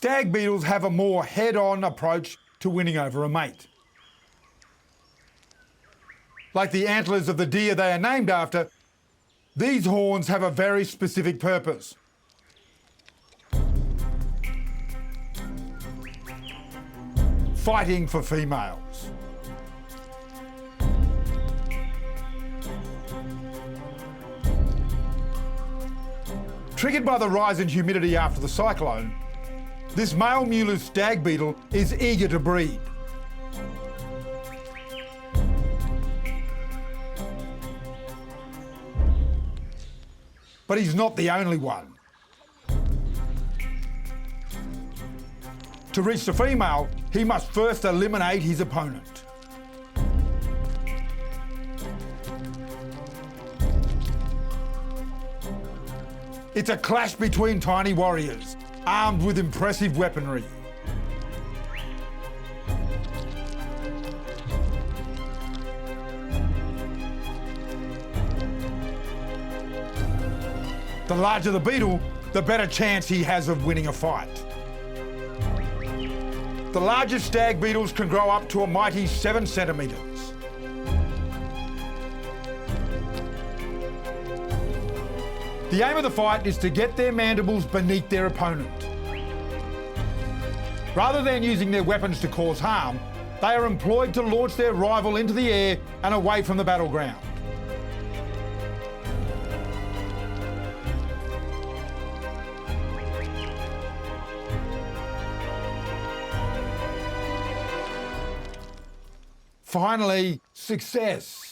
Stag beetles have a more head-on approach to winning over a mate. Like the antlers of the deer they are named after, these horns have a very specific purpose. Fighting for females. Triggered by the rise in humidity after the cyclone, this male Mueller's stag beetle is eager to breed. But he's not the only one. To reach the female, he must first eliminate his opponent. It's a clash between tiny warriors, armed with impressive weaponry. The larger the beetle, the better chance he has of winning a fight. The largest stag beetles can grow up to a mighty 7 centimetres. The aim of the fight is to get their mandibles beneath their opponent. Rather than using their weapons to cause harm, they are employed to launch their rival into the air and away from the battleground. Finally, success.